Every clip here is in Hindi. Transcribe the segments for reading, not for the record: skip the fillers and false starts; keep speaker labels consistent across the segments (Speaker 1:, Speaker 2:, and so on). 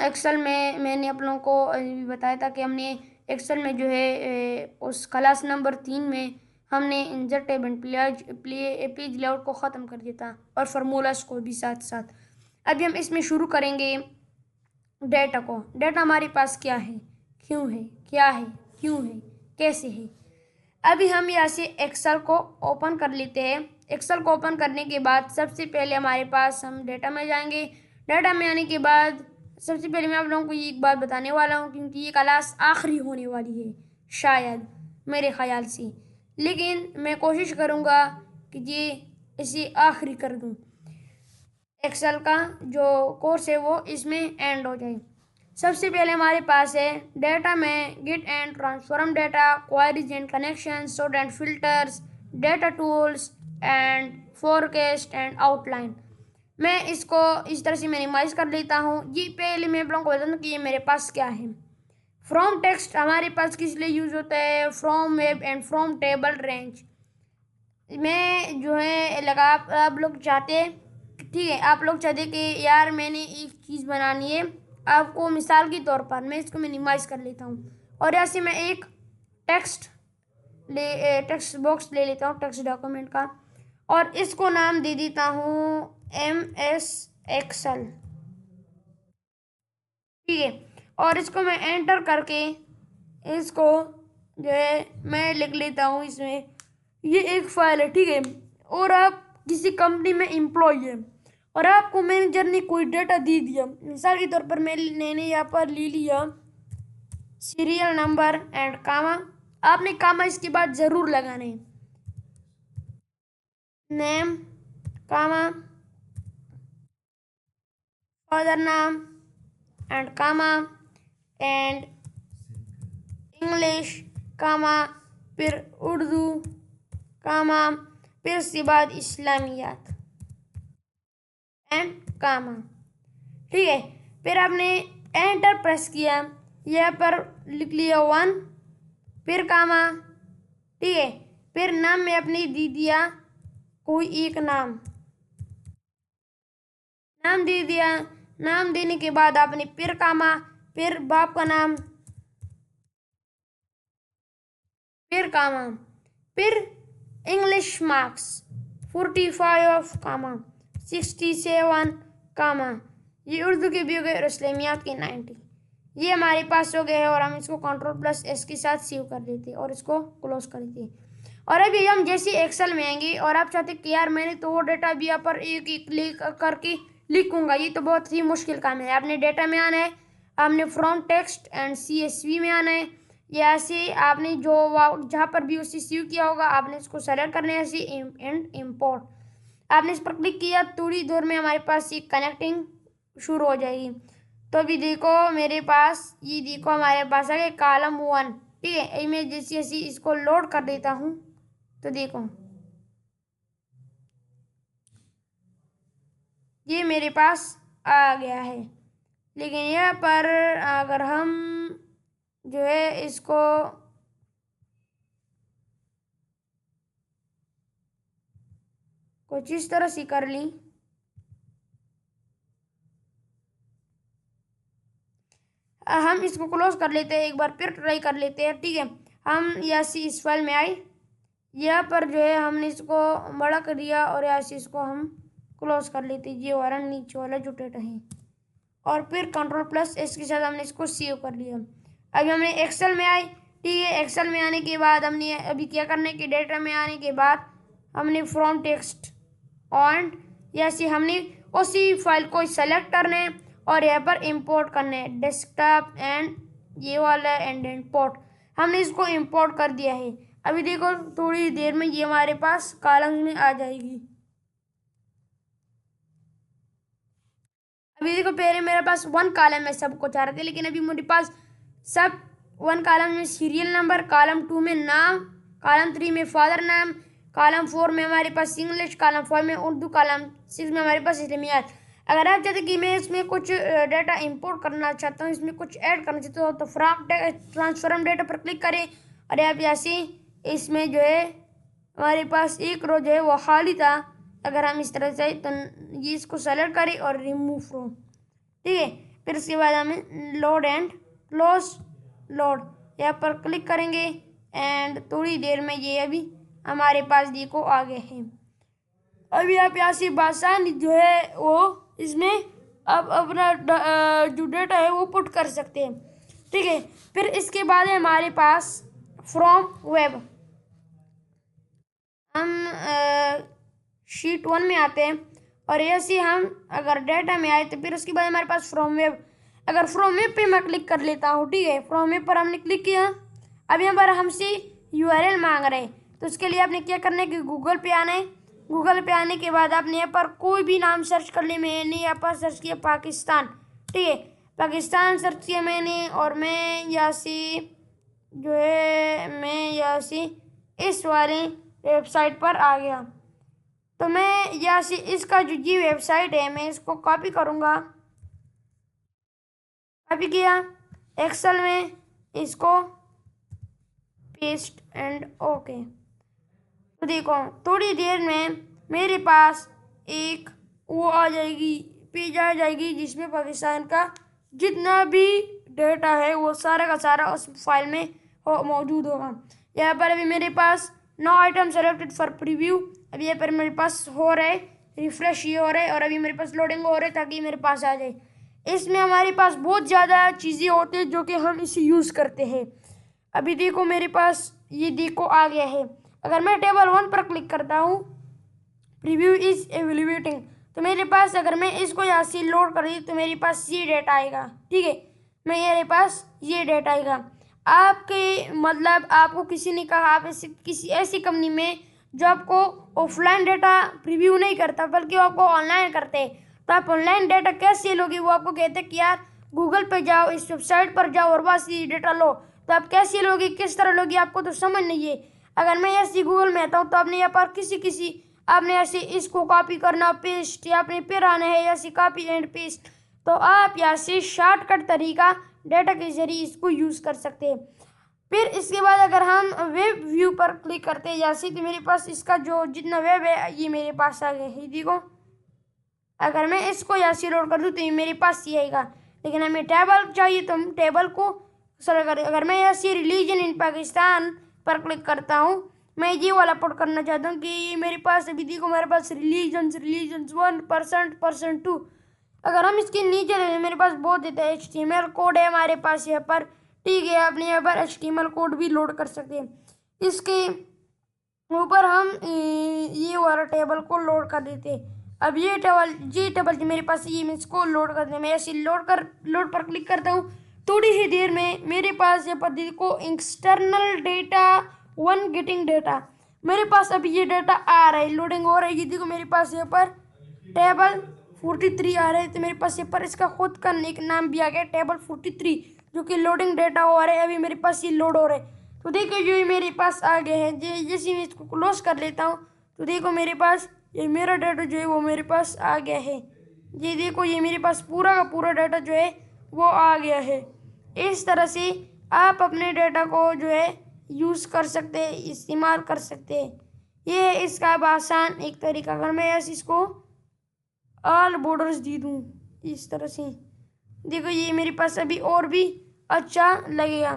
Speaker 1: एक्सेल में मैंने आप लोगों को बताया था कि हमने एक्सेल में जो है उस क्लास नंबर 3 में हमने insert tab and page layout को ख़त्म कर दिया था और फार्मूलाज को भी साथ साथ। अभी हम इसमें शुरू करेंगे डेटा को। डेटा हमारे पास क्या है, क्यों है, क्या है, क्यों है, कैसे है। अभी हम यहाँ से एक्सेल को ओपन कर लेते हैं। एक्सेल को ओपन करने के बाद सबसे पहले हमारे पास हम डेटा में जाएंगे। डेटा में आने के बाद सबसे पहले मैं आप लोगों को ये एक बात बताने वाला हूँ, क्योंकि ये क्लास आखिरी होने वाली है शायद, मेरे ख्याल से, लेकिन मैं कोशिश करूँगा कि ये इसे आखिरी कर दूँ। एक्सेल का जो कोर्स है वो इसमें एंड हो जाए। सबसे पहले हमारे पास है डेटा में get and transform data, queries and connection, sort and filters, data tools and forecast and outline. मैं इसको इस तरह से मिनिमाइज कर लेता हूँ। ये पहले मैं आप लोगों को बता दूँ कि ये मेरे पास क्या है। फ्रॉम टेक्स्ट हमारे पास किस लिए यूज़ होता है, from web and from table range में जो है लगा। आप लोग चाहते, ठीक है, आप लोग चाहते कि यार मैंने एक चीज़ बनानी है, आपको मिसाल के तौर पर मैं इसको मिनिमाइज कर लेता हूँ और ऐसे मैं एक टेक्स्ट बॉक्स ले लेता हूँ टेक्स्ट डॉक्यूमेंट का और इसको नाम दे देता हूँ MS एक्सेल, ठीक है। और इसको मैं एंटर करके इसको जो है मैं लिख लेता हूँ इसमें, ये एक फाइल है, ठीक है। और आप किसी कंपनी में एम्प्लॉय है और आपको मैनेजर ने कोई डेटा दे दिया, मिसाल के तौर पर मैंने यहाँ पर ले लिया सीरियल नंबर एंड कामा। आपने कामा इसके बाद ज़रूर लगाना है, नेम कामा, फादर नाम एंड कामा एंड इंग्लिश कामा, फिर उर्दू कामा, फिर उसके बाद इस्लामियात एंड कामा, ठीक है। फिर आपने एंटर प्रेस किया, यहाँ पर लिख लिया 1, फिर कामा, ठीक है। फिर नाम में आपने दे दिया कोई एक नाम दे दिया। नाम देने के बाद आपने फिर कामा, फिर बाप का नाम, फिर कामा, फिर इंग्लिश मार्क्स 45 कामा 67 कामा, ये उर्दू के भी हो गए और इस्लामियात के 90। ये हमारे पास हो गए हैं और हम इसको Ctrl+S के साथ सेव कर देते हैं और इसको क्लोज कर देते हैं। और अभी हम जैसे एक्सेल में आएंगे और आप चाहते कि यार मैंने तो वो डेटा भी यहाँ पर एक एक क्लिक करके लिखूंगा, ये तो बहुत ही मुश्किल काम है। आपने डेटा में आना है, आपने फ्रॉम टेक्स्ट एंड CSV में आना है, या ऐसे आपने जो जहाँ पर भी उसे सेव किया होगा आपने इसको सेलेक्ट करना है ऐसे एंड इम्पोर्ट। आपने इस पर क्लिक किया, थोड़ी देर में हमारे पास ये कनेक्टिंग शुरू हो जाएगी। तो अभी देखो मेरे पास, ये देखो हमारे पास आ गया कॉलम 1, ठीक है। मैं जैसे जैसे इसको लोड कर देता हूँ तो देखो ये मेरे पास आ गया है। लेकिन यहाँ पर अगर हम जो है इसको कुछ इस तरह से कर ली, हम इसको क्लोज कर लेते हैं, एक बार फिर ट्राई कर लेते हैं, ठीक है। हम यहाँ से इस फाइल में आए, यहाँ पर जो है हमने इसको बड़ा कर दिया और यहाँ से इसको हम क्लोज कर लेते हैं, ये वाला नीचे वाला जो डेटा है, और फिर Ctrl+S के साथ हमने इसको सेव कर लिया। अभी हमने एक्सेल में आए, ठीक है। एक्सेल में आने के बाद हमने अभी क्या करना है कि डेटा में आने के बाद हमने फ्रॉम टेक्स्ट ऑन, जैसे हमने उसी फाइल को सेलेक्ट करना है और यहाँ पर इंपोर्ट करना है डेस्कटॉप एंड ये वाला एंड इंपोर्ट, हमने इसको इंपोर्ट कर दिया है। अभी देखो थोड़ी देर में ये हमारे पास कॉलम में आ जाएगी। अभी देखो पहले मेरे पास 1 कॉलम में सब कुछ आ रहे थे, लेकिन अभी मेरे पास सब 1 कॉलम में सीरियल नंबर, कॉलम 2 में नाम, कॉलम 3 में फादर नाम, कॉलम 4 में हमारे पास इंग्लिश, कॉलम 5 में उर्दू, कॉलम 6 में हमारे पास इस्लामियात। अगर आप चाहते कि मैं इसमें कुछ डेटा इंपोर्ट करना चाहता हूँ, इसमें कुछ ऐड करना चाहता हूँ, तो फ्रॉम ट्रांसफॉर्म डेटा पर क्लिक करें और आप ऐसे इसमें जो है हमारे पास एक रो जो है वो खाली था। अगर हम इस तरह से तो ये इसको सेलेक्ट करें और रिमूव फ्रॉम, ठीक है। फिर इसके बाद हमें लोड एंड क्लोज लोड यहाँ पर क्लिक करेंगे एंड थोड़ी देर में ये अभी हमारे पास देखो आ गए हैं। अभी आप यहाँ से आसानी जो है वो इसमें अब अपना जो डेटा है वो पुट कर सकते हैं। ठीक है, फिर इसके बाद है हमारे पास फ्रॉम वेब। हम शीट 1 में आते हैं और ऐसे हम अगर डेटा में आए तो फिर उसके बाद हमारे पास फ्रॉम वेब। अगर फ्रॉम वेब पे मैं क्लिक कर लेता हूँ, ठीक है, फ्रॉम वेब पर हमने क्लिक किया। अब यहाँ पर हमसे यूआरएल मांग रहे हैं, तो उसके लिए आपने क्या करना है कि गूगल पे आना है। गूगल पे आने के बाद आपने यहाँ पर कोई भी नाम सर्च कर ले। मैंने यहाँ पर सर्च किया पाकिस्तान, ठीक है, पाकिस्तान सर्च किया मैंने और मैं यहाँ से जो है मैं यहाँ से इस वाले वेबसाइट पर आ गया। तो मैं यहाँ से इसका जो ये वेबसाइट है मैं इसको कॉपी करूँगा। कॉपी किया एक्सेल में, इसको पेस्ट एंड ओके। तो देखो थोड़ी देर में मेरे पास एक वो आ जाएगी, पेज आ जाएगी जिसमें पाकिस्तान का जितना भी डेटा है वो सारा का सारा उस फाइल में मौजूद होगा। यहाँ पर अभी मेरे पास 9 आइटम सेलेक्टेड फॉर प्रीव्यू। अभी यहाँ पर मेरे पास हो रहा है रिफ्रेश, ये हो रहा है और अभी मेरे पास लोडिंग हो रहा है ताकि मेरे पास आ जाए। इसमें हमारे पास बहुत ज़्यादा चीज़ें होती हैं जो कि हम इसे यूज़ करते हैं। अभी देखो मेरे पास ये देखो आ गया है। अगर मैं टेबल 1 पर क्लिक करता हूँ, प्रीव्यू इज एवेल्युएटिंग, तो मेरे पास अगर मैं इसको यहाँ से लोड कर दी तो मेरे पास ये डेटा आएगा। ठीक है, मेरे पास ये डेटा आएगा। आपके मतलब आपको किसी ने कहा आप किसी ऐसी कंपनी में जो आपको ऑफलाइन डेटा प्रीव्यू नहीं करता बल्कि आपको ऑनलाइन करते हैं, तो आप ऑनलाइन डेटा कैसे लोगे? वो आपको कहते हैं कि यार गूगल पे जाओ, इस वेबसाइट पर जाओ और बस ये डेटा लो। तो आप कैसे लोगे, किस तरह लोगे, आपको तो समझ नहीं है। अगर मैं ऐसे गूगल में आता हूँ तो आपने यहाँ पर किसी आपने ऐसे इसको कॉपी करना, पेस्ट, या आपने फिर आना है ऐसे कॉपी एंड पेस्ट। तो आप यहाँ से शॉर्टकट तरीका डेटा के जरिए इसको यूज़ कर सकते हैं। फिर इसके बाद अगर हम वेब व्यू पर क्लिक करते हैं यहाँ से तो मेरे पास इसका जो जितना वेब है ये मेरे पास आ गया है। देखो अगर मैं इसको यहाँ से लोड कर दूँ तो ये मेरे पास ही आएगा, लेकिन हमें टेबल चाहिए तो हम टेबल को सर्च करें। अगर मैं यहाँ से रिलीजन इन पाकिस्तान पर क्लिक करता हूँ, मैं ये वाला पुट करना चाहता हूँ कि ये मेरे पास अभी देखो मेरे पास रिलीजन्स 1% 2। अगर हम इसके नीचे ले मेरे पास बहुत देता है HTML कोड है हमारे पास यहाँ पर। ठीक है, आपने यहाँ पर HTML कोड भी लोड कर सकते हैं। इसके ऊपर हम ये वाला टेबल को लोड कर देते हैं। अब ये टेबल जो मेरे पास ये मैं इसको लोड कर दें। मैं ऐसे लोड पर क्लिक करता हूँ, थोड़ी ही देर में मेरे पास यहाँ पर देखो एक्सटर्नल डेटा 1 गेटिंग डेटा, मेरे पास अभी ये डेटा आ रहा है, लोडिंग हो रहा है। ये देखो मेरे पास यहाँ पर टेबल 43 आ रहा है, तो मेरे पास यहाँ पर इसका खुद का एक नाम भी आ गया टेबल 43, जो कि लोडिंग डेटा हो रहा है। अभी मेरे पास ये लोड हो रहा है, तो देखो ये मेरे पास आ गए हैं। जैसे मैं इसको क्लोज कर लेता हूँ तो देखो मेरे पास ये मेरा डाटा जो है वो मेरे पास आ गया है। ये देखो ये मेरे पास पूरा का पूरा डाटा जो है वो आ गया है। इस तरह से आप अपने डाटा को जो है यूज़ कर सकते हैं, इस्तेमाल कर सकते हैं। ये है इसका आसान एक तरीका। अगर मैं ऐसे इसको ऑल बॉर्डर्स दे दूँ इस तरह से, देखो ये मेरे पास अभी और भी अच्छा लगेगा।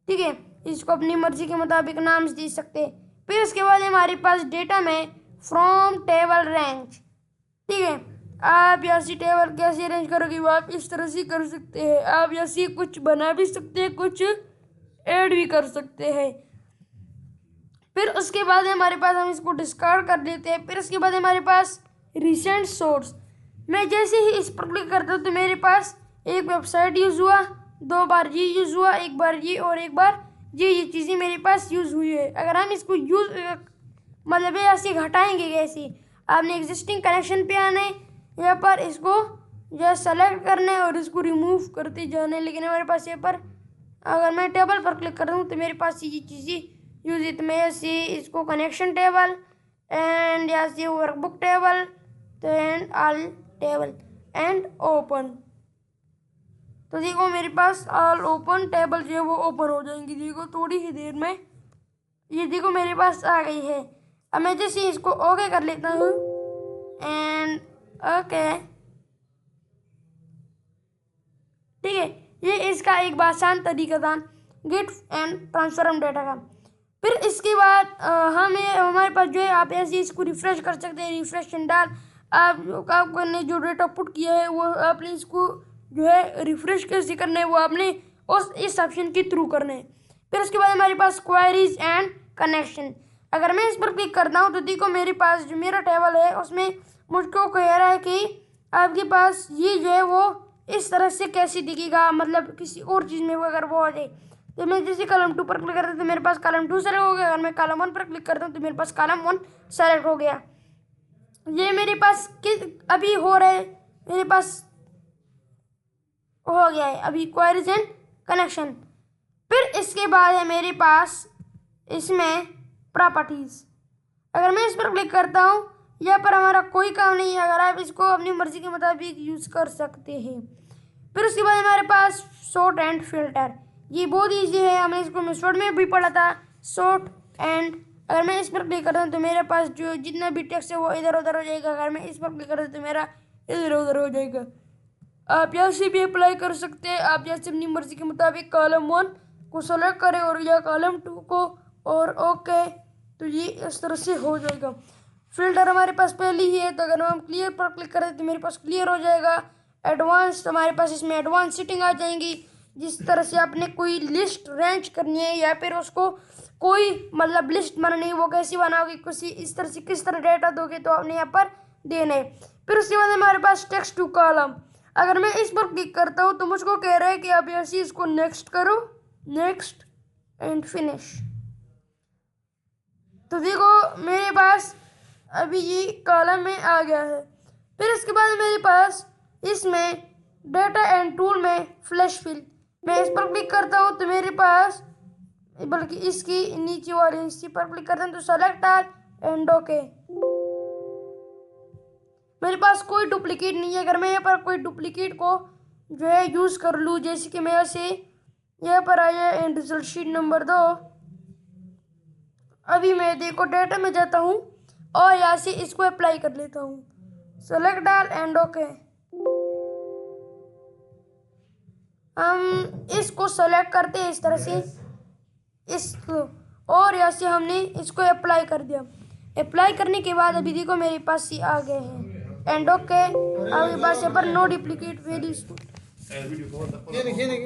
Speaker 1: ठीक है, इसको अपनी मर्जी के मुताबिक नाम दे सकते हैं। फिर उसके बाद हमारे पास डेटा में फ्रॉम टेबल रेंज। ठीक है, आप यहाँ से टेबल कैसे अरेंज करोगे वो आप इस तरह से कर सकते हैं। आप यहाँ से कुछ बना भी सकते हैं, कुछ ऐड भी कर सकते हैं। फिर उसके बाद हमारे पास हम इसको डिस्कार्ड कर देते हैं। फिर उसके बाद हमारे पास रिसेंट सोर्स। मैं जैसे ही इस पर क्लिक करता हूँ तो मेरे पास एक वेबसाइट यूज़ हुआ, 2 बार ये यूज़ हुआ, 1 बार ये और 1 बार ये चीज़ें मेरे पास यूज़ हुई है। अगर हम इसको यूज़ मतलब ऐसे घटाएंगे कैसे, आपने एग्जिस्टिंग कनेक्शन पे आना है, यहाँ पर इसको जो सेलेक्ट करना है और इसको रिमूव करते जाना है। लेकिन हमारे पास यहाँ पर अगर मैं टेबल पर क्लिक कर दूँ तो मेरे पास ये चीज़ें यूज है। तो मैं ऐसे इसको कनेक्शन टेबल एंड यहाँ से वर्कबुक टेबल तो and all table and open, तो देखो मेरे पास ऑल ओपन टेबल जो है वो ओपन हो जाएंगी। देखो थोड़ी ही देर में ये देखो मेरे पास आ गई है। अब मैं जैसे इसको ओके कर लेता हूँ एंड ओके, ठीक है, ये इसका एक आसान तरीका था गेट एंड ट्रांसफॉर्म डेटा का। फिर इसके बाद हमारे पास जो है आप ऐसे इसको रिफ्रेश कर सकते हैं। रिफ्रेश एंड डाल आपने जो डेटा पुट किया है वो आपने इसको जो है रिफ्रेश कैसे करना है वो आपने इस ऑप्शन के थ्रू करना है। फिर उसके बाद हमारे पास क्वेरीज एंड कनेक्शन। अगर मैं इस पर क्लिक करता हूँ तो देखो मेरे पास जो मेरा टेबल है उसमें मुझको कह रहा है कि आपके पास ये जो है वो इस तरह से कैसे दिखेगा, मतलब किसी और चीज़ में वो अगर वो आ जाए। तो मैं जैसे कॉलम 2 पर क्लिक करता हूँ तो मेरे पास कॉलम 2 सेलेक्ट हो गया। अगर मैं कॉलम 1 पर क्लिक करता हूँ तो मेरे पास कॉलम 1 सेलेक्ट हो गया। ये मेरे पास अभी हो रहा है, मेरे पास हो गया है अभी क्वेरीज एंड कनेक्शन। फिर इसके बाद है मेरे पास इसमें प्रॉपर्टीज। अगर मैं इस पर क्लिक करता हूँ यहाँ पर हमारा कोई काम नहीं है, अगर आप इसको अपनी मर्जी के मुताबिक यूज़ कर सकते हैं। फिर उसके बाद हमारे पास सॉर्ट एंड फिल्टर, ये बहुत ईजी है, हमने इसको मिसवर्ड में भी पढ़ा था। सॉर्ट एंड अगर मैं इस पर क्लिक करता हूँ तो मेरे पास जो जितना भी टेक्स्ट है वो इधर उधर हो जाएगा। अगर मैं इस पर क्लिक करता हूँ तो मेरा इधर उधर हो जाएगा। आप यहाँ से भी अप्लाई कर सकते हैं। आप जैसे अपनी मर्जी के मुताबिक कॉलम 1 को सेलेक्ट करें और या कॉलम 2 को, और ओके, तो ये इस तरह से हो जाएगा। फिल्टर हमारे पास पहले ही है, तो अगर हम क्लियर पर क्लिक करें तो मेरे पास क्लियर हो जाएगा। एडवांस हमारे पास इसमें एडवांस सेटिंग आ जाएंगी। जिस तरह से आपने कोई लिस्ट रेंज करनी है या फिर उसको कोई मतलब लिस्ट बनानी है, वो कैसी बनाओगे, किसी इस तरह से किस तरह डेटा दोगे तो आपने यहाँ पर देना है। फिर उसके बाद हमारे पास टेक्स्ट टू कॉलम। अगर मैं इस पर क्लिक करता हूँ तो मुझको कह रहा है कि आप ऐसे इसको नेक्स्ट करो, नेक्स्ट एंड फिनिश। तो देखो मेरे पास अभी ये कॉलम में आ गया है। फिर इसके बाद मेरे पास इसमें डेटा एंड टूल में फ्लैश फिल, मैं इस पर क्लिक करता हूँ तो मेरे पास, बल्कि इसकी नीचे वाली इसी पर क्लिक करता हूँ तो सेलेक्ट ऑल एंड ओके। मेरे पास कोई डुप्लीकेट नहीं है। अगर मैं यहाँ पर कोई डुप्लीकेट को जो है यूज़ कर लूँ, जैसे कि मैं ऐसे यहाँ पर आया एंड रिजल्ट शीट नंबर 2, अभी मैं देखो डेटा में जाता हूँ और यहाँ से इसको अप्लाई कर लेता हूँ, सेलेक्ट ऑल एंड ओके। हम इसको सेलेक्ट करते हैं इस तरह से इसको, और यहाँ से हमने इसको अप्लाई कर दिया। अप्लाई करने के बाद अभी देखो मेरे पास ये आ गए हैं एंड ओके। आपके पास यहाँ पर नो डुप्लीकेट वैल्यूज